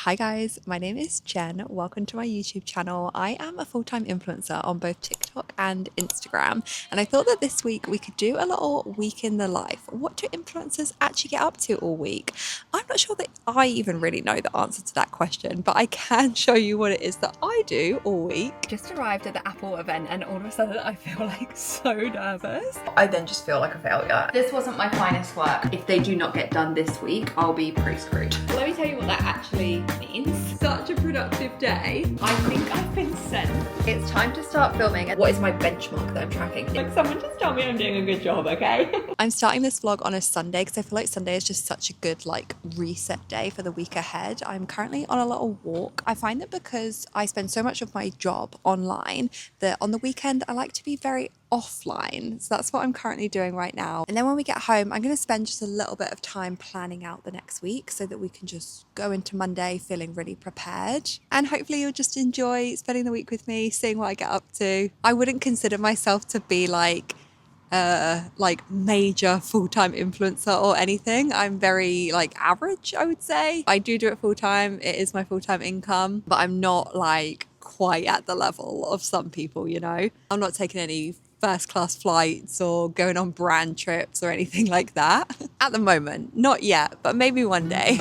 Hi guys, my name is Jen. Welcome to my YouTube channel. I am a full-time influencer on both TikTok and Instagram, and I thought that this week we could do a little week in the life. What do influencers actually get up to all week? I'm not sure that I even really know the answer to that question, but I can show you what it is that I do all week. Just arrived at the Apple event and all of a sudden I feel like so nervous. I then just feel like a failure. This wasn't my finest work. If they do not get done this week, I'll be pretty screwed. Let me tell you what that actually means. Such a productive day. I think I've been sent. It's time to start filming. What is my benchmark that I'm tracking? Like, someone just tell me I'm doing a good job, okay? I'm starting this vlog on a Sunday because I feel like Sunday is just such a good like reset day for the week ahead. I'm currently on a little walk. I find that because I spend so much of my job online that on the weekend I like to be very offline. So that's what I'm currently doing right now. And then when we get home, I'm going to spend just a little bit of time planning out the next week so that we can just go into Monday feeling really prepared. And hopefully you'll just enjoy spending the week with me, seeing what I get up to. I wouldn't consider myself to be like major full-time influencer or anything. I'm very like average, I would say. I do it full-time. It is my full-time income, but I'm not like quite at the level of some people, you know. I'm not taking any first class flights or going on brand trips or anything like that. At the moment, not yet, but maybe one day.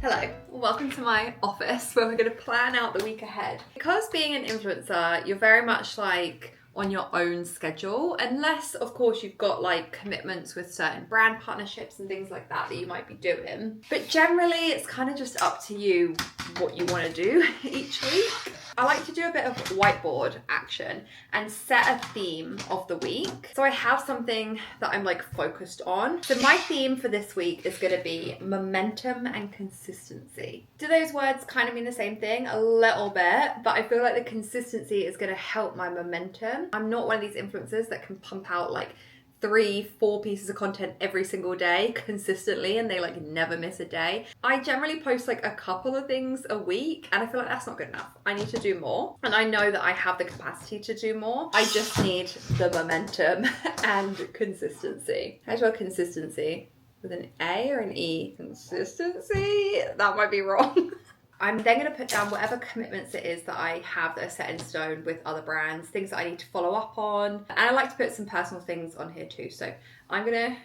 Hello, welcome to my office where we're going to plan out the week ahead. Because being an influencer, you're very much like on your own schedule, unless of course you've got like commitments with certain brand partnerships and things like that that you might be doing. But generally it's kind of just up to you what you want to do each week. I like to do a bit of whiteboard action and set a theme of the week. So I have something that I'm like focused on. So my theme for this week is going to be momentum and consistency. Do those words kind of mean the same thing? A little bit, but I feel like the consistency is going to help my momentum. I'm not one of these influencers that can pump out like 3-4 pieces of content every single day consistently and they like never miss a day. I generally post like a couple of things a week and I feel like that's not good enough. I need to do more, and I know that I have the capacity to do more. I just need the momentum and consistency. How do you spell consistency? With an A or an E? Consistency? That might be wrong. I'm then going to put down whatever commitments it is that I have that are set in stone with other brands, things that I need to follow up on. And I like to put some personal things on here too. So I'm going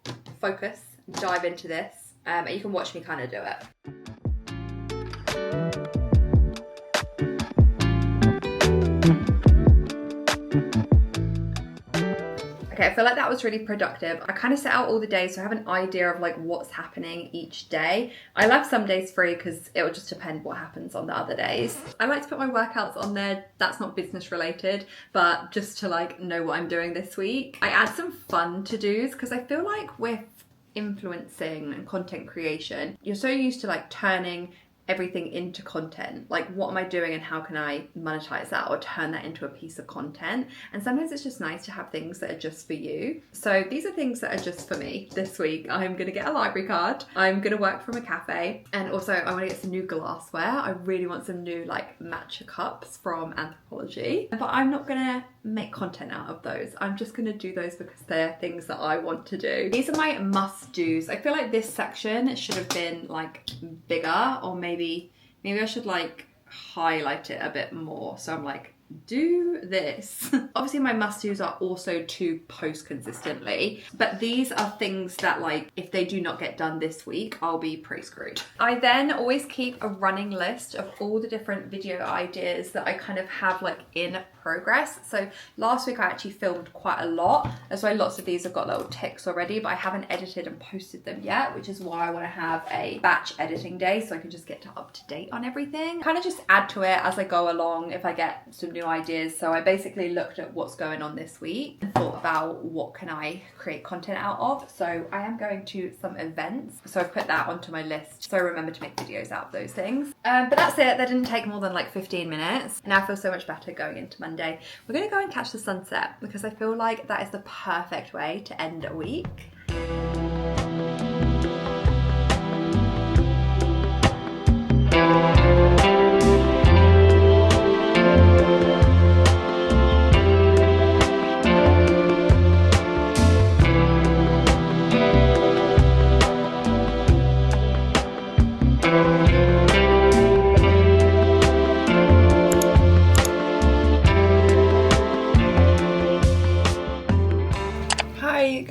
to focus, dive into this, and you can watch me kind of do it. Okay, I feel like that was really productive. I kind of set out all the days so I have an idea of like what's happening each day. I left some days free because it will just depend what happens on the other days. I like to put my workouts on there. That's not business related, but just to like know what I'm doing this week. I add some fun to-dos because I feel like with influencing and content creation, you're so used to like turning everything into content. Like, what am I doing and how can I monetize that or turn that into a piece of content? And sometimes it's just nice to have things that are just for you. So these are things that are just for me this week. I'm gonna get a library card. I'm gonna work from a cafe. And also I wanna get some new glassware. I really want some new like matcha cups from Anthropology. But I'm not gonna make content out of those. I'm just gonna do those because they're things that I want to do. These are my must-dos. I feel like this section should have been like bigger, or maybe I should like highlight it a bit more. So I'm like, do this. Obviously my must-dos are also to post consistently, but these are things that like if they do not get done this week, I'll be pretty screwed. I then always keep a running list of all the different video ideas that I kind of have like in progress. So last week I actually filmed quite a lot. That's why lots of these have got little ticks already, but I haven't edited and posted them yet, which is why I want to have a batch editing day so I can just get up to date on everything. Kind of just add to it as I go along if I get some new ideas. So I basically looked at what's going on this week and thought about what can I create content out of. So I am going to some events, so I've put that onto my list, so I remember to make videos out of those things. But that's it. That didn't take more than like 15 minutes. Now I feel so much better going into Monday. We're gonna go and catch the sunset because I feel like that is the perfect way to end a week.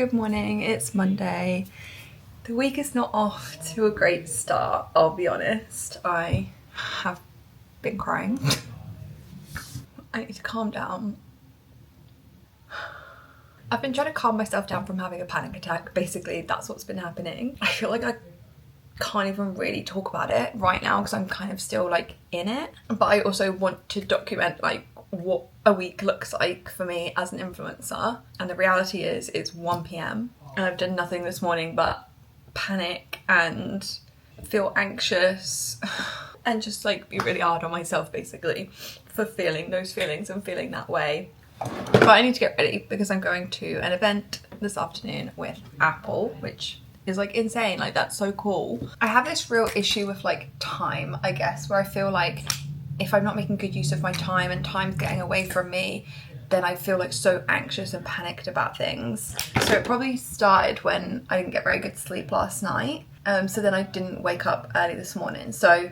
Good morning, it's Monday. The week is not off to a great start, I'll be honest. I have been crying. I need to calm down. I've been trying to calm myself down from having a panic attack. Basically, that's what's been happening. I feel like I can't even really talk about it right now because I'm kind of still like in it. But I also want to document like what a week looks like for me as an influencer. And the reality is it's 1 p.m. and I've done nothing this morning but panic and feel anxious and just like be really hard on myself basically for feeling those feelings and feeling that way. But I need to get ready because I'm going to an event this afternoon with Apple, which is like insane. Like, that's so cool. I have this real issue with like time, I guess, where I feel like if I'm not making good use of my time and time's getting away from me, then I feel like so anxious and panicked about things. So it probably started when I didn't get very good sleep last night. So then I didn't wake up early this morning. So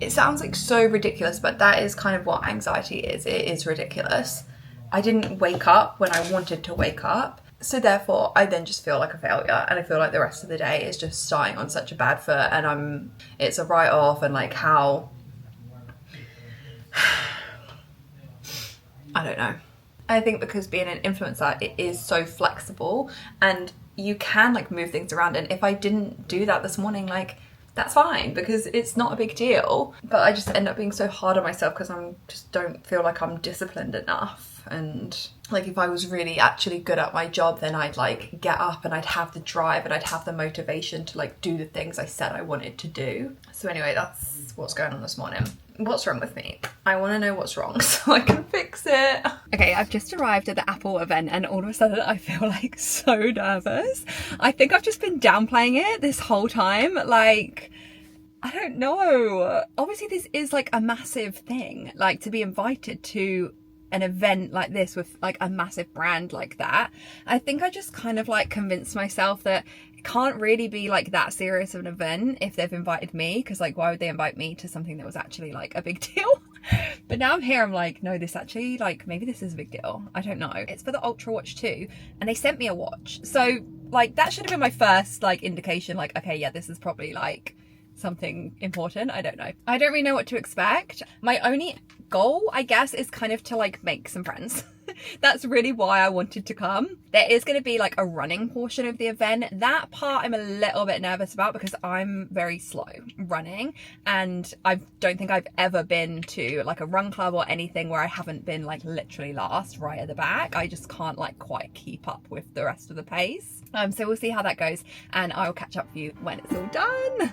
it sounds like so ridiculous, but that is kind of what anxiety is. It is ridiculous. I didn't wake up when I wanted to wake up. So therefore, I then just feel like a failure, and I feel like the rest of the day is just starting on such a bad foot, and it's a write-off, and like how, I don't know. I think because being an influencer, it is so flexible, and you can like move things around, and if I didn't do that this morning, like, that's fine because it's not a big deal. But I just end up being so hard on myself because I'm just don't feel like I'm disciplined enough. And like, if I was really actually good at my job, then I'd like get up and I'd have the drive and I'd have the motivation to like do the things I said I wanted to do. So anyway, that's what's going on this morning. What's wrong with me? I want to know what's wrong so I can fix it. Okay, I've just arrived at the Apple event and all of a sudden I feel like so nervous. I think I've just been downplaying it this whole time. Like, I don't know. Obviously this is like a massive thing, like to be invited to an event like this with like a massive brand like that. I think I just kind of like convinced myself that it can't really be like that serious of an event if they've invited me, because like why would they invite me to something that was actually like a big deal? But now I'm here, I'm like, no, this actually, like, maybe this is a big deal. I don't know. It's for the Ultra Watch 2 and they sent me a watch, so like that should have been my first like indication, like, okay, yeah, this is probably like something important. I don't know. I don't really know what to expect. My only goal, I guess, is kind of to like make some friends. That's really why I wanted to come. There is going to be like a running portion of the event. That part I'm a little bit nervous about because I'm very slow running, and I don't think I've ever been to like a run club or anything where I haven't been like literally last, right at the back. I just can't like quite keep up with the rest of the pace. So we'll see how that goes, and I'll catch up with you when it's all done.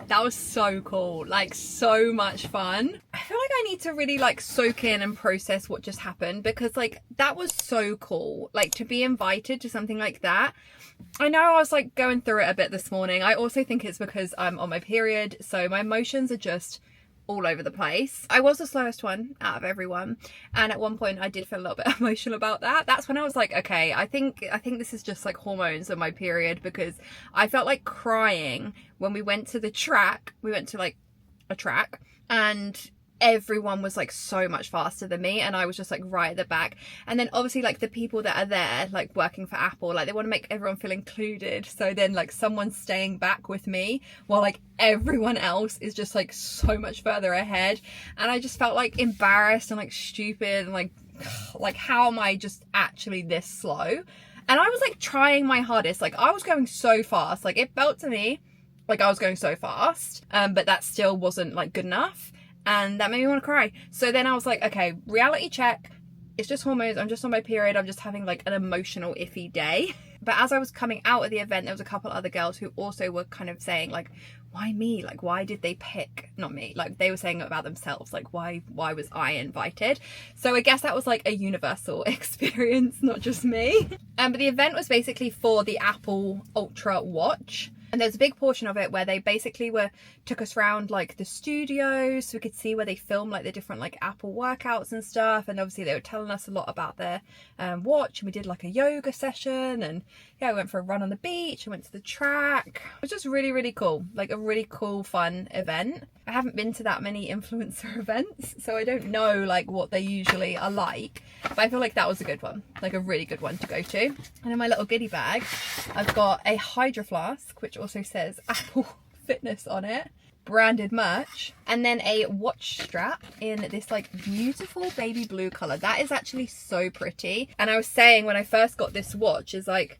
That was so cool, like so much fun. I feel like I need to really like soak in and process what just happened, because like that was so cool, like to be invited to something like that. I know I was like going through it a bit this morning. I also think it's because I'm on my period, so my emotions are just all over the place. I was the slowest one out of everyone, and at one point I did feel a little bit emotional about that. That's when I was like, okay, I think this is just like hormones of my period, because I felt like crying when we went to the track. We went to like a track and everyone was like so much faster than me, and I was just like right at the back. And then obviously like the people that are there like working for Apple, like they want to make everyone feel included, so then like someone's staying back with me while like everyone else is just like so much further ahead. And I just felt like embarrassed and like stupid and like how am I just actually this slow? And I was like trying my hardest, like I was going so fast, like it felt to me like I was going so fast, but that still wasn't like good enough. and that made me want to cry. So then I was like, okay, reality check. It's just hormones. I'm just on my period. I'm just having like an emotional iffy day. But as I was coming out of the event, there was a couple other girls who also were kind of saying like, why me? Like, why did they pick not me? Like, they were saying about themselves, like, why was I invited? So I guess that was like a universal experience, not just me. But the event was basically for the Apple Ultra watch. And there's a big portion of it where they basically took us around like the studios, so we could see where they film like the different like Apple workouts and stuff. And obviously they were telling us a lot about their watch, and we did like a yoga session, and yeah, we went for a run on the beach, I went to the track. It was just really, really cool, like a really cool, fun event. I haven't been to that many influencer events, so I don't know like what they usually are like, but I feel like that was a good one, like a really good one to go to. And in my little goodie bag, I've got a Hydro Flask, which also says Apple Fitness on it, branded merch, and then a watch strap in this like beautiful baby blue color. That is actually so pretty. And I was saying when I first got this watch is like,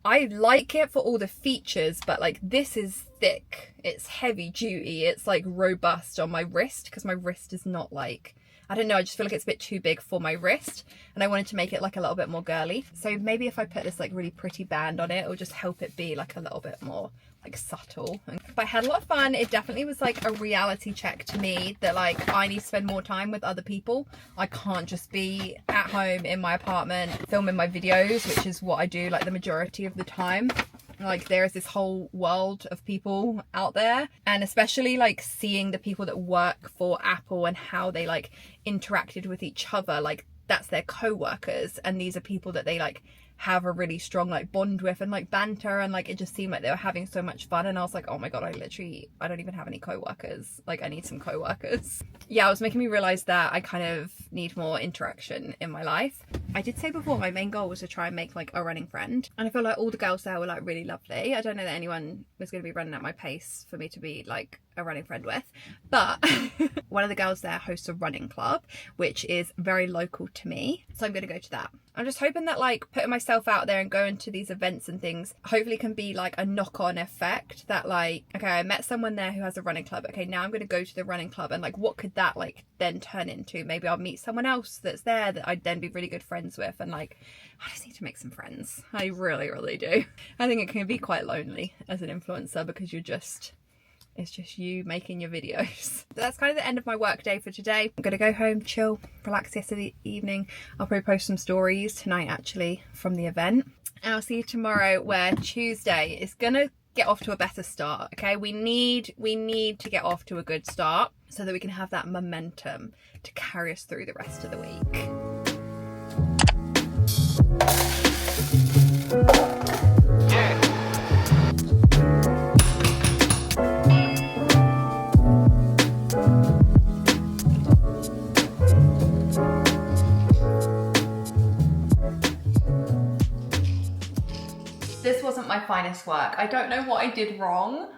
I like it for all the features, but like this is thick, it's heavy duty, it's like robust on my wrist, because my wrist is not like, I don't know, I just feel like it's a bit too big for my wrist, and I wanted to make it like a little bit more girly. So maybe if I put this like really pretty band on it, it'll just help it be like a little bit more like subtle. But I had a lot of fun. It definitely was like a reality check to me that like I need to spend more time with other people. I can't just be at home in my apartment filming my videos, which is what I do like the majority of the time. Like there is this whole world of people out there, and especially like seeing the people that work for Apple and how they like interacted with each other, like that's their co-workers, and these are people that they like have a really strong like bond with and like banter, and like it just seemed like they were having so much fun. And I was like, oh my god, I don't even have any co-workers, like I need some co-workers. Yeah, it was making me realize that I kind of need more interaction in my life. I did say before my main goal was to try and make like a running friend, and I feel like all the girls there were like really lovely. I don't know that anyone was going to be running at my pace for me to be like a running friend with, but one of the girls there hosts a running club which is very local to me, so I'm going to go to that. I'm just hoping that like putting myself out there and going to these events and things hopefully can be like a knock-on effect, that like, okay, I met someone there who has a running club, okay, now I'm going to go to the running club, and like what could that like then turn into? Maybe I'll meet someone else that's there that I'd then be really good friends with, and like I just need to make some friends. I really do. I think it can be quite lonely as an influencer, because it's just you making your videos. That's kind of the end of my work day for today. I'm gonna go home, chill, relax yesterday evening. I'll probably post some stories tonight actually from the event. And I'll see you tomorrow, where Tuesday is gonna get off to a better start, okay? We need to get off to a good start so that we can have that momentum to carry us through the rest of the week. This wasn't my finest work. I don't know what I did wrong.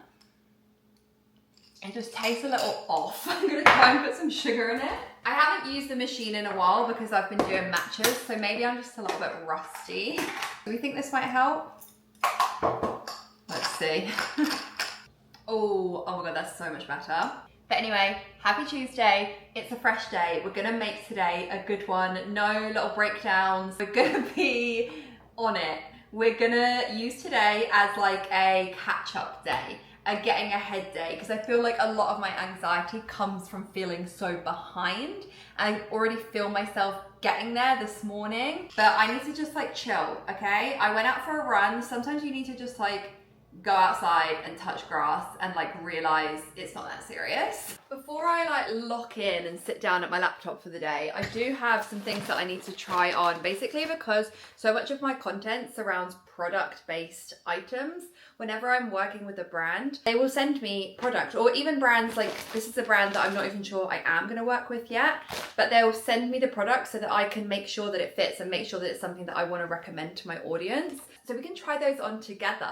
It just tastes a little off. I'm gonna try and put some sugar in it. I haven't used the machine in a while because I've been doing matches, so maybe I'm just a little bit rusty. Do we think this might help? Let's see. Oh my god, that's so much better. But anyway, happy Tuesday. It's a fresh day. We're gonna make today a good one. No little breakdowns. We're gonna be on it. We're gonna use today as like a catch-up day, a getting ahead day, because I feel like a lot of my anxiety comes from feeling so behind. I already feel myself getting there this morning, but I need to just like chill, okay? I went out for a run. Sometimes you need to just like go outside and touch grass and like realize it's not that serious. Before I like lock in and sit down at my laptop for the day, I do have some things that I need to try on, basically because so much of my content surrounds product-based items. Whenever I'm working with a brand, they will send me product, or even brands like this is a brand that I'm not even sure I am going to work with yet, but they'll send me the product so that I can make sure that it fits and make sure that it's something that I want to recommend to my audience. So we can try those on together,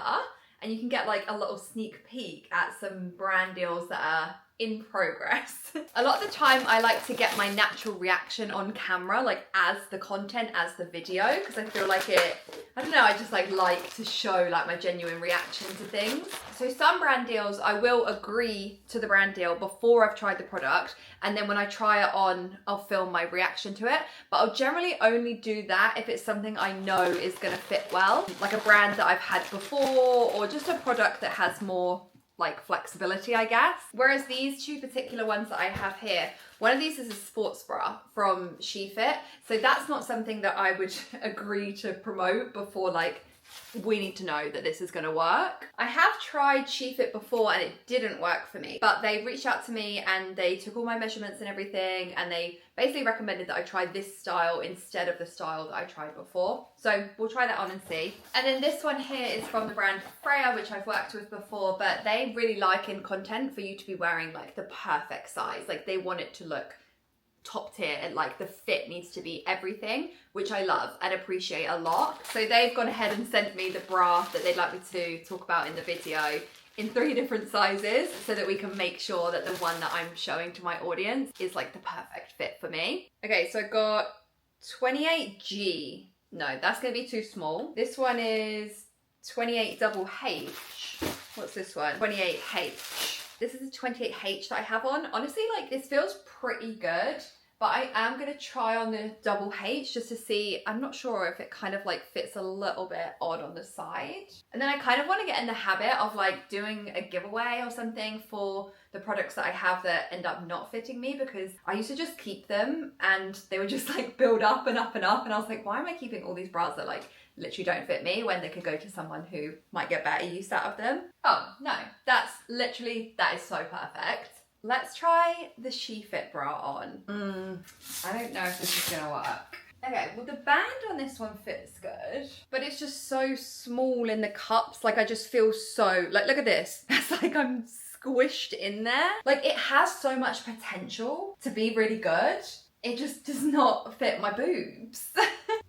and you can get like a little sneak peek at some brand deals that are in progress. A lot of the time I like to get my natural reaction on camera, like as the content, as the video, because I feel like it, I don't know, I just like to show like my genuine reaction to things. So some brand deals, I will agree to the brand deal before I've tried the product, and then when I try it on, I'll film my reaction to it. But I'll generally only do that if it's something I know is gonna fit well, like a brand that I've had before, or just a product that has more like flexibility, I guess. Whereas these two particular ones that I have here, one of these is a sports bra from SheFit. So that's not something that I would agree to promote before like, we need to know that this is gonna work. I have tried SheFit before and it didn't work for me, but they reached out to me and they took all my measurements and everything, and they basically recommended that I try this style instead of the style that I tried before. So we'll try that on and see. And then this one here is from the brand Freya, which I've worked with before, but they really like in content for you to be wearing like the perfect size. Like they want it to look top tier and like the fit needs to be everything, which I love and appreciate a lot. So they've gone ahead and sent me the bra that they'd like me to talk about in the video in 3 different sizes, so that we can make sure that the one that I'm showing to my audience is like the perfect fit for me. Okay, so I got 28G. No, that's gonna be too small. This one is 28 double H. What's this one? 28H. This is a 28H that I have on. Honestly, like this feels pretty good, but I am gonna try on the double H just to see. I'm not sure if it kind of like fits a little bit odd on the side. And then I kind of wanna get in the habit of like doing a giveaway or something for the products that I have that end up not fitting me, because I used to just keep them and they would just like build up and up and up. And I was like, why am I keeping all these bras that like literally don't fit me when they could go to someone who might get better use out of them? Oh no, that is so perfect. Let's try the SheFit bra on. I don't know if this is gonna work. Okay, well the band on this one fits good, but it's just so small in the cups. Like I just feel so, like look at this. It's like I'm squished in there. Like it has so much potential to be really good. It just does not fit my boobs.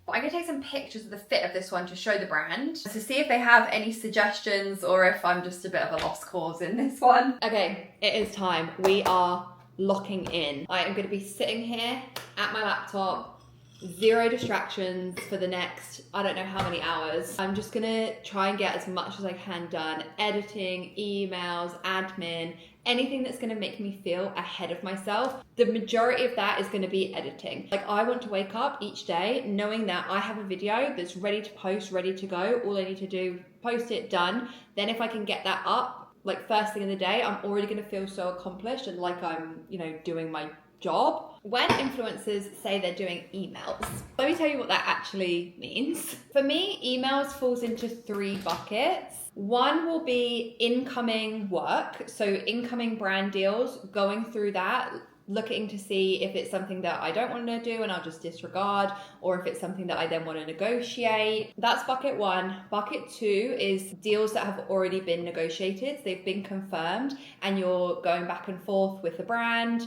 But I'm gonna take some pictures of the fit of this one to show the brand, to see if they have any suggestions or if I'm just a bit of a lost cause in this one. Okay, it is time. We are locking in. I am gonna be sitting here at my laptop, 0 distractions for the next, I don't know how many hours. I'm just gonna try and get as much as I can done. Editing, emails, admin, anything that's gonna make me feel ahead of myself. The majority of that is gonna be editing. Like I want to wake up each day knowing that I have a video that's ready to post, ready to go. All I need to do, post it, done. Then if I can get that up, like first thing in the day, I'm already gonna feel so accomplished and like I'm, you know, doing my job. When influencers say they're doing emails, let me tell you what that actually means. For me, emails falls into 3 buckets. One will be incoming work, so incoming brand deals, going through that, looking to see if it's something that I don't want to do and I'll just disregard, or if it's something that I then want to negotiate. That's bucket 1. Bucket 2 is deals that have already been negotiated, they've been confirmed, and you're going back and forth with the brand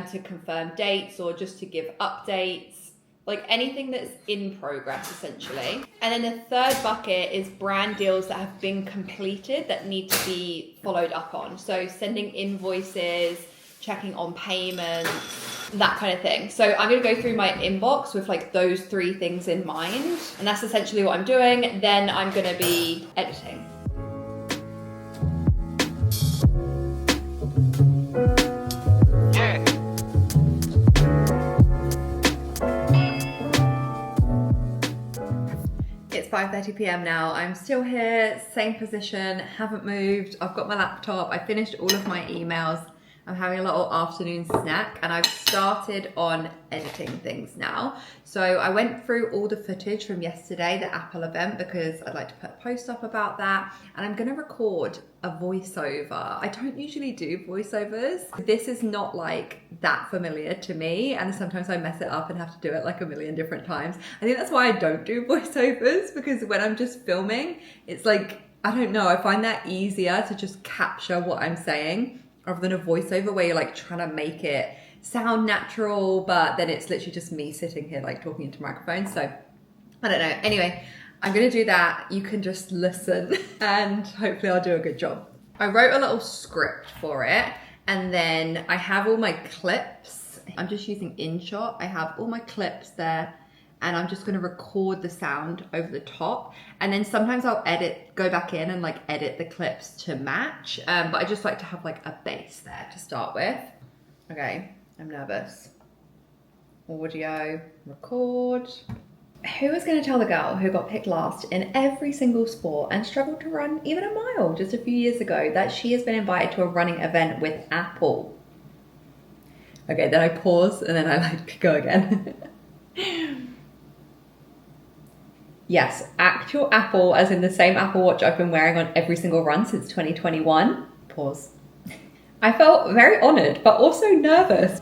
to confirm dates or just to give updates, like anything that's in progress essentially. And then the third bucket is brand deals that have been completed that need to be followed up on. So sending invoices, checking on payments, that kind of thing. So I'm gonna go through my inbox with like those 3 things in mind. And that's essentially what I'm doing. Then I'm gonna be editing. It's 5:30 p.m. now. I'm still here, same position, haven't moved. I've got my laptop. I finished all of my emails. I'm having a little afternoon snack and I've started on editing things now. So I went through all the footage from yesterday, the Apple event, because I'd like to put a post up about that. And I'm gonna record a voiceover. I don't usually do voiceovers. This is not like that familiar to me. And sometimes I mess it up and have to do it like a million different times. I think that's why I don't do voiceovers, because when I'm just filming, it's like, I don't know, I find that easier to just capture what I'm saying rather than a voiceover where you're like trying to make it sound natural, but then it's literally just me sitting here like talking into microphones. So I don't know. Anyway, I'm gonna do that. You can just listen and hopefully I'll do a good job. I wrote a little script for it And then I have all my clips. I'm just using InShot. I have all my clips there, and I'm just gonna record the sound over the top. And then sometimes I'll go back in and like edit the clips to match. But I just like to have like a base there to start with. Okay, I'm nervous. Audio, record. Who was going to tell the girl who got picked last in every single sport and struggled to run even a mile just a few years ago that she has been invited to a running event with Apple? Okay, then I pause and then I like go again. Yes, actual Apple, as in the same Apple Watch I've been wearing on every single run since 2021. Pause. I felt very honoured, but also nervous.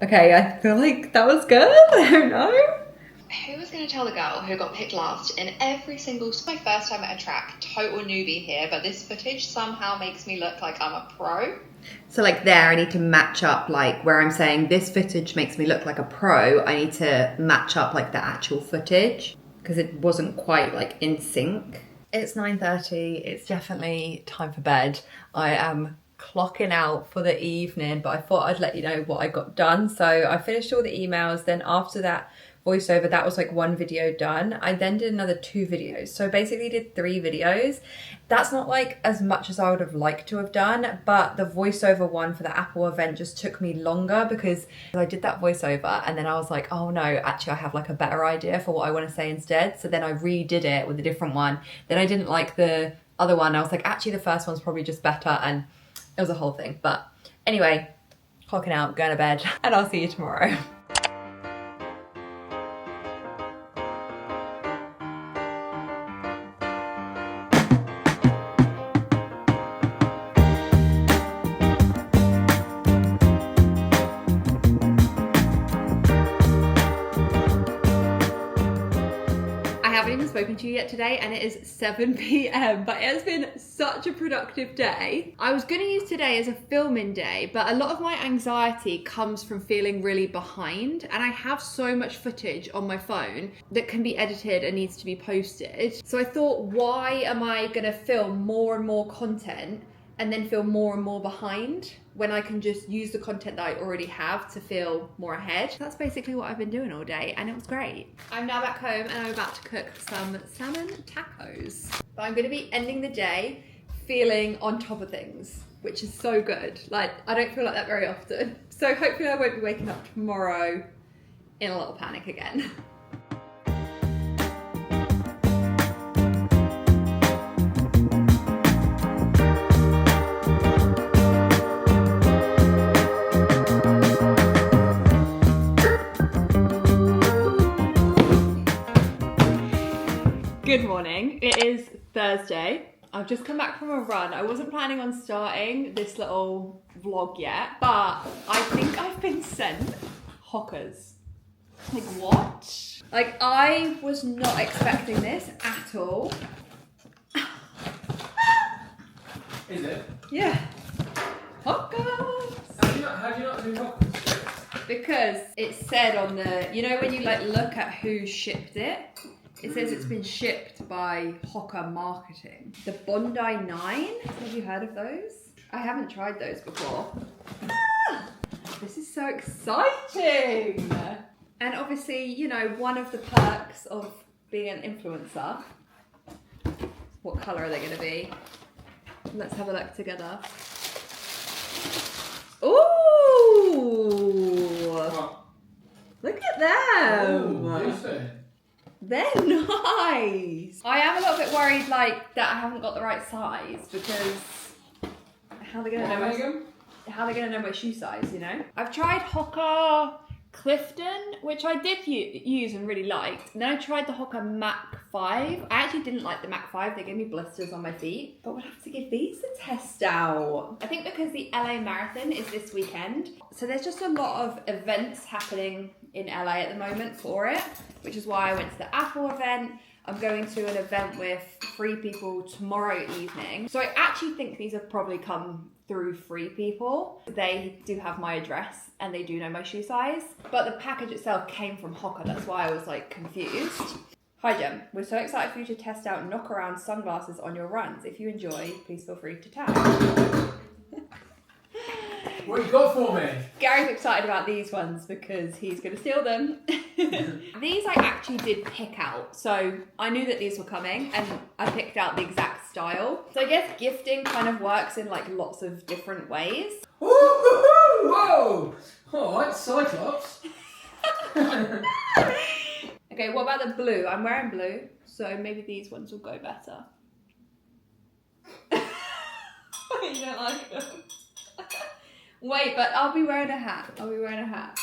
Okay, I feel like that was good. I don't know. Who was going to tell the girl who got picked last in every single... It's my first time at a track, total newbie here, but this footage somehow makes me look like I'm a pro. So like there, I need to match up like where I'm saying this footage makes me look like a pro, I need to match up like the actual footage because it wasn't quite like in sync. It's 9:30, it's definitely time for bed. I am clocking out for the evening, but I thought I'd let you know what I got done. So I finished all the emails, then after that voiceover, that was like one video done. I then did another 2 videos. So basically did 3 videos. That's not like as much as I would have liked to have done, but the voiceover one for the Apple event just took me longer because I did that voiceover and then I was like, oh no, actually I have like a better idea for what I want to say instead. So then I redid it with a different one. Then I didn't like the other one. I was like, actually the first one's probably just better, and it was a whole thing. But anyway, clocking out, going to bed, and I'll see you tomorrow. I haven't even spoken to you yet today and it is 7 p.m, but it has been such a productive day. I was gonna use today as a filming day, but a lot of my anxiety comes from feeling really behind, and I have so much footage on my phone that can be edited and needs to be posted. So I thought, why am I gonna film more and more content and then feel more and more behind when I can just use the content that I already have to feel more ahead? That's basically what I've been doing all day, and it was great. I'm now back home and I'm about to cook some salmon tacos. But I'm gonna be ending the day feeling on top of things, which is so good. Like, I don't feel like that very often. So hopefully I won't be waking up tomorrow in a little panic again. Good morning, it is Thursday. I've just come back from a run. I wasn't planning on starting this little vlog yet, but I think I've been sent hockers. Like, what? Like, I was not expecting this at all. Is it? Yeah. Hockers! How do you not do hockers? Because it said on the, you know when you like look at who shipped it? It says it's been shipped by Hocker Marketing. The Bondi 9, have you heard of those? I haven't tried those before. Ah, this is so exciting! And obviously, you know, one of the perks of being an influencer, what colour are they gonna be? Let's have a look together. Ooh! What? Look at them! Oh, decent. They're nice. I am a little bit worried, like, that I haven't got the right size because how are they gonna know my shoe size? You know. I've tried Hocker Clifton, which I did use and really liked. And then I tried the Hocker Mach 5. I actually didn't like the Mach 5. They gave me blisters on my feet. But we'll have to give these a test out. I think because the LA Marathon is this weekend, so there's just a lot of events happening in LA at the moment for it, which is why I went to the Apple event. I'm going to an event with 3 people tomorrow evening. So I actually think these have probably come through 3 people. They do have my address and they do know my shoe size. But the package itself came from Hoka. That's why I was like confused. Hi Jem, we're so excited for you to test out knock around sunglasses on your runs. If you enjoy, please feel free to tag. What you got for me? Gary's excited about these ones because he's going to steal them. These I actually did pick out. So I knew that these were coming and I picked out the exact style. So I guess gifting kind of works in like lots of different ways. Whoa! Alright, Cyclops. Okay, what about the blue? I'm wearing blue, so maybe these ones will go better. You don't like them? Wait, but I'll be wearing a hat.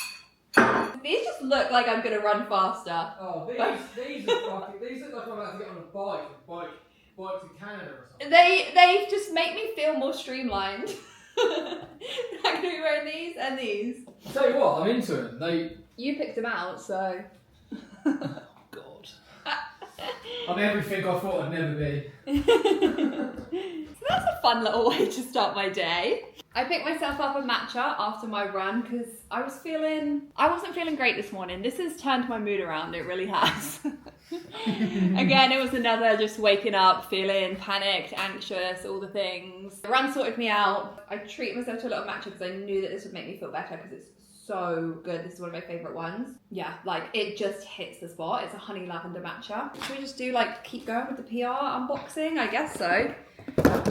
These just look like I'm gonna run faster. Oh, these are fucking. These look like I'm about to get on a bike to Canada or something. They just make me feel more streamlined. I'm gonna be wearing these and these. Tell you what, I'm into them. You picked them out, so. Oh, God. I'm everything I thought I'd never be. So that's a fun little way to start my day. I picked myself up a matcha after my run because I wasn't feeling great this morning. This has turned my mood around, it really has. Again, it was another just waking up, feeling panicked, anxious, all the things. The run sorted me out. I treated myself to a little matcha because I knew that this would make me feel better because it's so good. This is one of my favourite ones. Yeah, like it just hits the spot. It's a honey lavender matcha. Should we just do like keep going with the PR unboxing? I guess so.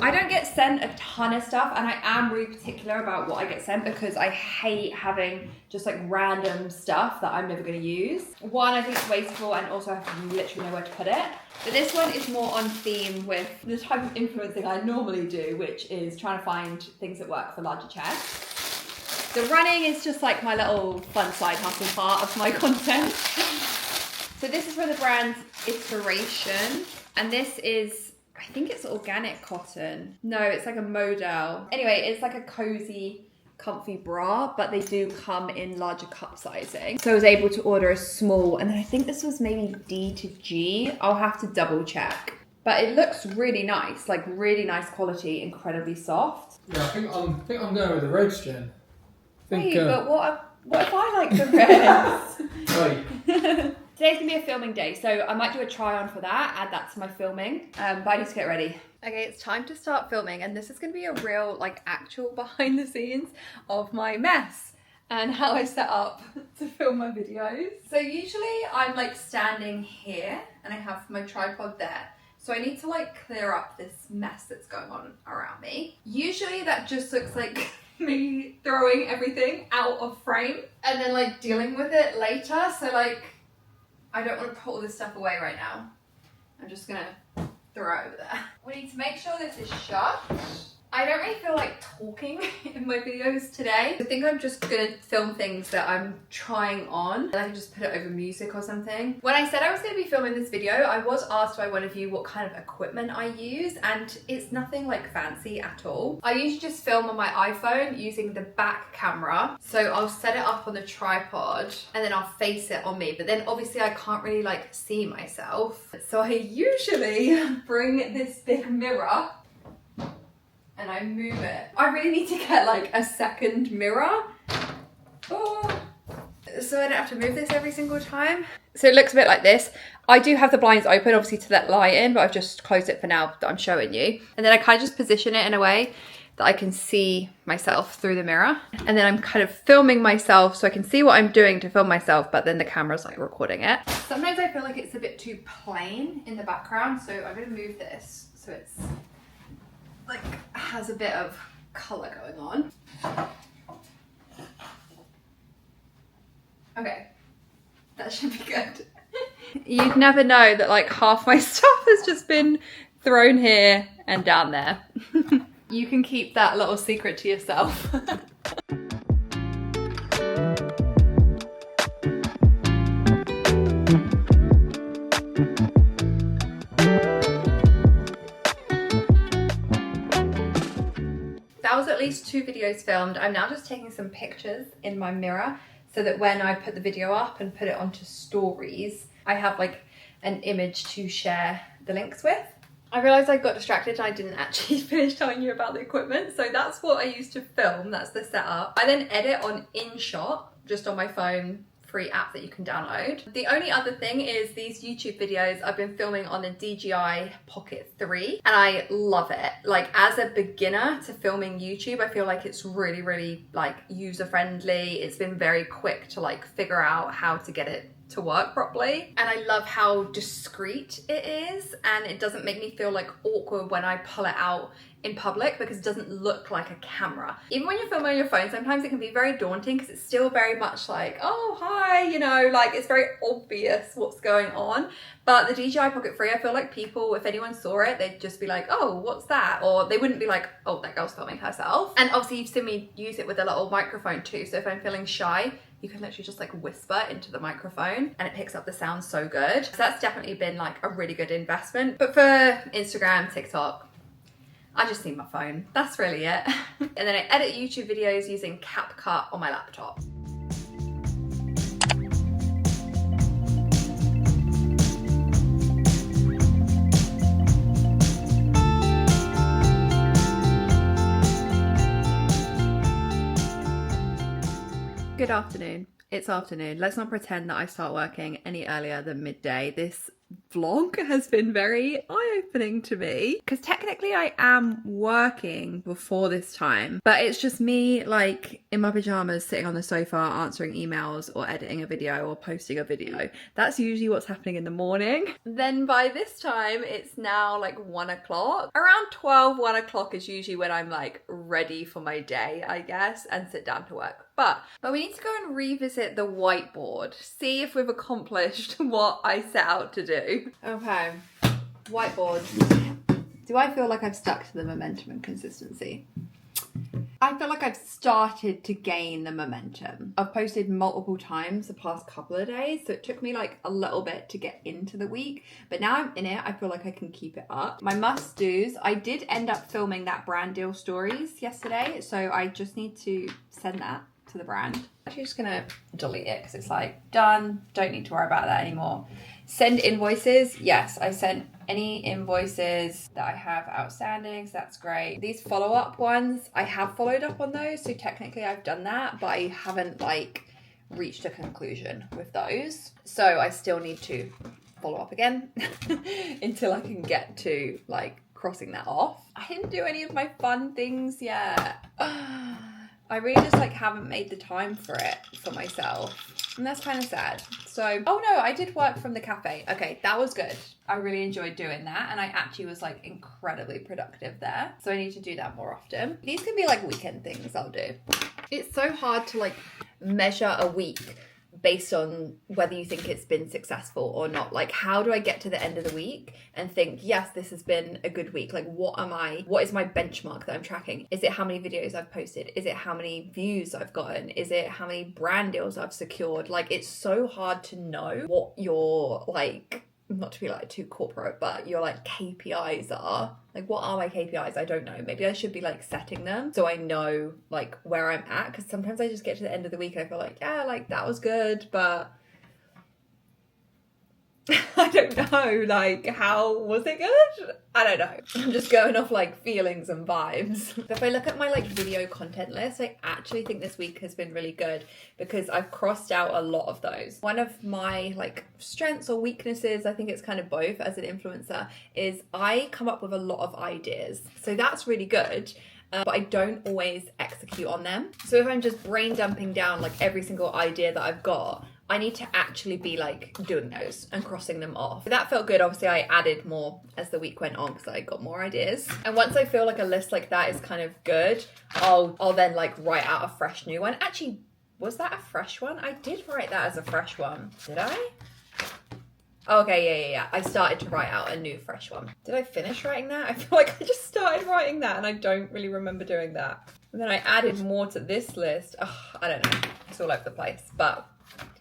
I don't get sent a ton of stuff and I am really particular about what I get sent because I hate having just like random stuff that I'm never going to use. One, I think it's wasteful and also I have literally nowhere to put it. But this one is more on theme with the type of influencing I normally do, which is trying to find things that work for larger chests. The running is just like my little fun side hustle part of my content. So this is from the brand Iteration and this is I think it's organic cotton. No, it's like a modal. Anyway, it's like a cozy, comfy bra, but they do come in larger cup sizing. So I was able to order a small, and then I think this was maybe D to G. I'll have to double check. But it looks really nice, like really nice quality, incredibly soft. Yeah, I think I'm going with the reds, Jen. Wait, but what if I like the reds? Wait. Today's gonna be a filming day, so I might do a try on for that, add that to my filming, but I need to get ready. Okay, it's time to start filming, and this is gonna be a real, like, actual behind the scenes of my mess and how I set up to film my videos. So usually I'm like standing here and I have my tripod there. So I need to like clear up this mess that's going on around me. Usually that just looks like me throwing everything out of frame and then like dealing with it later. So like, I don't want to put all this stuff away right now. I'm just gonna throw it over there. We need to make sure this is shut. I don't really feel like talking in my videos today. I think I'm just gonna film things that I'm trying on and I can just put it over music or something. When I said I was gonna be filming this video, I was asked by one of you what kind of equipment I use, and it's nothing like fancy at all. I usually just film on my iPhone using the back camera. So I'll set it up on the tripod and then I'll face it on me. But then obviously I can't really like see myself. So I usually bring this big mirror and I move it. I really need to get like a second mirror. Oh. So I don't have to move this every single time. So it looks a bit like this. I do have the blinds open obviously to let light in, but I've just closed it for now that I'm showing you. And then I kind of just position it in a way that I can see myself through the mirror. And then I'm kind of filming myself so I can see what I'm doing to film myself, but then the camera's like recording it. Sometimes I feel like it's a bit too plain in the background, so I'm gonna move this so it's like has a bit of colour going on. Okay, that should be good. You'd never know that like half my stuff has just been thrown here and down there. You can keep that little secret to yourself. That was at least 2 videos filmed. I'm now just taking some pictures in my mirror so that when I put the video up and put it onto stories, I have like an image to share the links with. I realised I got distracted and I didn't actually finish telling you about the equipment. So that's what I use to film, that's the setup. I then edit on InShot, just on my phone, free app that you can download. The only other thing is these YouTube videos I've been filming on the DJI Pocket 3 and I love it. Like as a beginner to filming YouTube, I feel like it's really, really like user friendly. It's been very quick to like figure out how to get it to work properly, and I love how discreet it is, and it doesn't make me feel like awkward when I pull it out in public because it doesn't look like a camera. Even when you're filming on your phone, sometimes it can be very daunting because it's still very much like, oh hi, you know, like it's very obvious what's going on. But the DJI Pocket 3, I feel like people, if anyone saw it, they'd just be like, oh, what's that? Or they wouldn't be like, oh, that girl's filming herself. And obviously you've seen me use it with a little microphone too, so if I'm feeling shy, you can literally just like whisper into the microphone and it picks up the sound so good. So that's definitely been like a really good investment. But for Instagram, TikTok, I just need my phone. That's really it. And then I edit YouTube videos using CapCut on my laptop. Good afternoon. It's afternoon. Let's not pretend that I start working any earlier than midday. This vlog has been very eye-opening to me because technically I am working before this time, but it's just me like in my pajamas sitting on the sofa answering emails or editing a video or posting a video. That's usually what's happening in the morning. Then by this time it's now like 1 o'clock. Around 1 o'clock is usually when I'm like ready for my day, I guess, and sit down to work. But we need to go and revisit the whiteboard, see if we've accomplished what I set out to do. Okay, whiteboard. Do I feel like I've stuck to the momentum and consistency? I feel like I've started to gain the momentum. I've posted multiple times the past couple of days, so it took me like a little bit to get into the week, but now I'm in it, I feel like I can keep it up. My must-dos, I did end up filming that brand deal stories yesterday, so I just need to send that to the brand. I'm actually just gonna delete it because it's like done, don't need to worry about that anymore. Send invoices. Yes, I sent any invoices that I have outstanding, so that's great. These follow-up ones, I have followed up on those, so technically I've done that, but I haven't like reached a conclusion with those, so I still need to follow up again until I can get to like crossing that off. I didn't do any of my fun things yet. I really just like haven't made the time for it for myself, and that's kind of sad. So, oh no, I did work from the cafe. Okay, that was good. I really enjoyed doing that, and I actually was like incredibly productive there. So I need to do that more often. These can be like weekend things I'll do. It's so hard to like measure a week based on whether you think it's been successful or not. Like, how do I get to the end of the week and think, yes, this has been a good week? Like, what is my benchmark that I'm tracking? Is it how many videos I've posted? Is it how many views I've gotten? Is it how many brand deals I've secured? Like, it's so hard to know what your like, not to be like too corporate, but your like KPIs are. Like, what are my KPIs? I don't know. Maybe I should be like setting them so I know like where I'm at, because sometimes I just get to the end of the week and I feel like, yeah, like that was good, but I don't know, like, how was it good? I don't know. I'm just going off like feelings and vibes. But if I look at my like video content list, I actually think this week has been really good because I've crossed out a lot of those. One of my like strengths or weaknesses, I think it's kind of both as an influencer, is I come up with a lot of ideas. So that's really good. But I don't always execute on them. So if I'm just brain dumping down like every single idea that I've got, I need to actually be like doing those and crossing them off. That felt good. Obviously I added more as the week went on because I got more ideas. And once I feel like a list like that is kind of good, I'll then like write out a fresh new one. Actually, was that a fresh one? I did write that as a fresh one. Did I? Okay, yeah. I started to write out a new fresh one. Did I finish writing that? I feel like I just started writing that and I don't really remember doing that. And then I added more to this list. Oh, I don't know. It's all over the place, but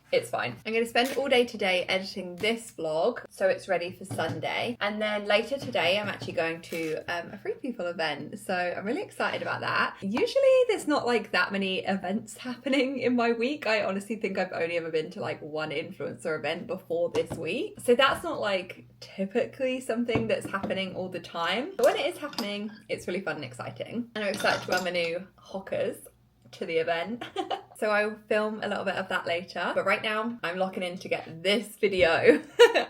It's fine. I'm going to spend all day today editing this vlog so it's ready for Sunday. And then later today, I'm actually going to a Free People event. So I'm really excited about that. Usually there's not like that many events happening in my week. I honestly think I've only ever been to like one influencer event before this week. So that's not like typically something that's happening all the time. But when it is happening, it's really fun and exciting. And I'm excited to wear my new Hockers to the event. So I will film a little bit of that later, but right now I'm locking in to get this video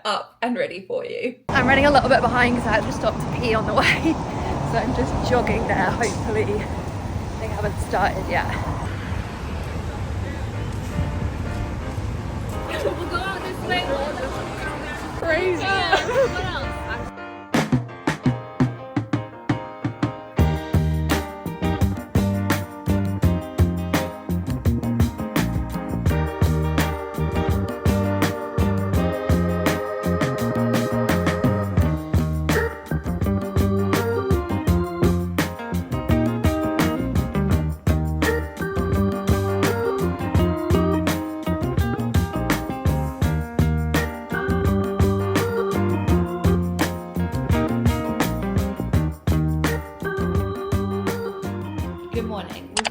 up and ready for you. I'm running a little bit behind because I had to stop to pee on the way, so I'm just jogging there. Hopefully they haven't started yet. We'll go out this way. Crazy. What else?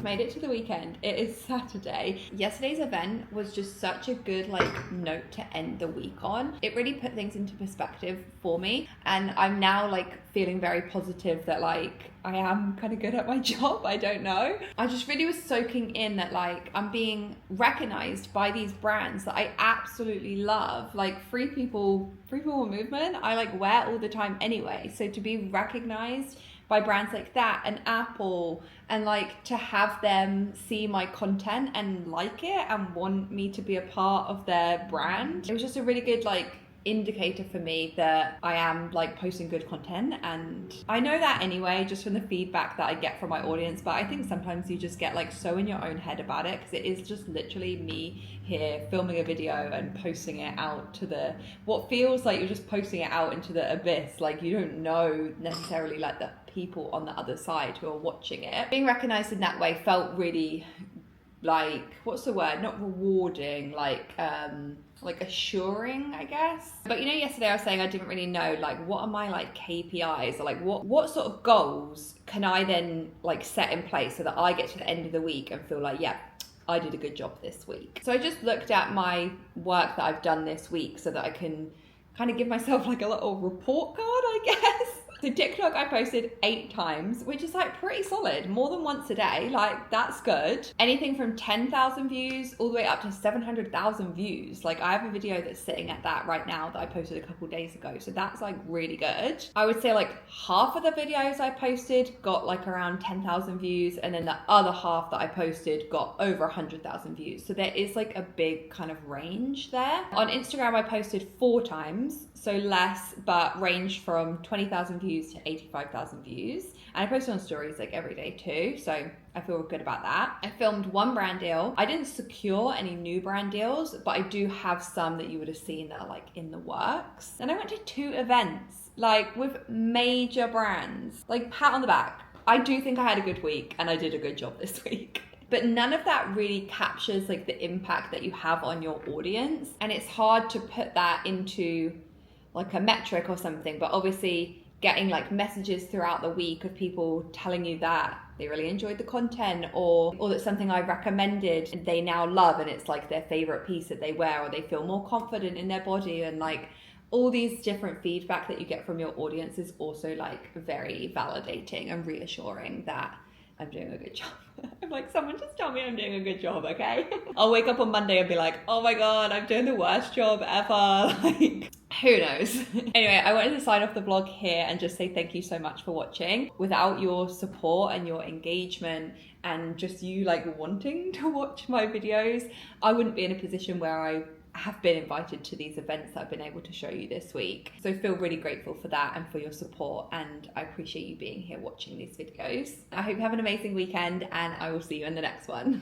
Made it to the weekend. It is Saturday. Yesterday's event was just such a good like note to end the week on. It really put things into perspective for me, and I'm now like feeling very positive that like I am kind of good at my job. I don't know. I just really was soaking in that like I'm being recognized by these brands that I absolutely love, like Free People movement. I like wear all the time anyway. So to be recognized by brands like that and Apple, and like to have them see my content and like it and want me to be a part of their brand, it was just a really good like indicator for me that I am like posting good content. And I know that anyway just from the feedback that I get from my audience, but I think sometimes you just get like so in your own head about it, because it is just literally me here filming a video and posting it out to the what feels like you're just posting it out into the abyss. Like you don't know necessarily like the people on the other side who are watching it. Being recognized in that way felt really like, what's the word, not rewarding, like assuring, I guess. But you know, yesterday I was saying I didn't really know like what are my like KPIs, or like what sort of goals can I then like set in place so that I get to the end of the week and feel like, yeah, I did a good job this week. So I just looked at my work that I've done this week so that I can kind of give myself like a little report card, I guess. So TikTok I posted 8 times, which is like pretty solid, more than once a day, like that's good. Anything from 10,000 views all the way up to 700,000 views. Like I have a video that's sitting at that right now that I posted a couple days ago, so that's like really good. I would say like half of the videos I posted got like around 10,000 views, and then the other half that I posted got over 100,000 views. So there is like a big kind of range there. On Instagram I posted 4 times, so less, but ranged from 20,000 views to 85,000 views. And I post on stories like every day too, so I feel good about that. I filmed 1 brand deal. I didn't secure any new brand deals, but I do have some that you would have seen that are like in the works. And I went to 2 events, like with major brands. Like pat on the back. I do think I had a good week and I did a good job this week. But none of that really captures like the impact that you have on your audience. And it's hard to put that into like a metric or something, but obviously getting like messages throughout the week of people telling you that they really enjoyed the content, or that something I recommended and they now love and it's like their favorite piece that they wear, or they feel more confident in their body, and like all these different feedback that you get from your audience is also like very validating and reassuring that I'm doing a good job. I'm like, someone just tell me I'm doing a good job, okay? I'll wake up on Monday and be like, oh my God, I'm doing the worst job ever. Like, who knows? Anyway, I wanted to sign off the vlog here and just say thank you so much for watching. Without your support and your engagement and just you like wanting to watch my videos, I wouldn't be in a position where I have been invited to these events that I've been able to show you this week. So feel really grateful for that and for your support, and I appreciate you being here watching these videos. I hope you have an amazing weekend, and I will see you in the next one.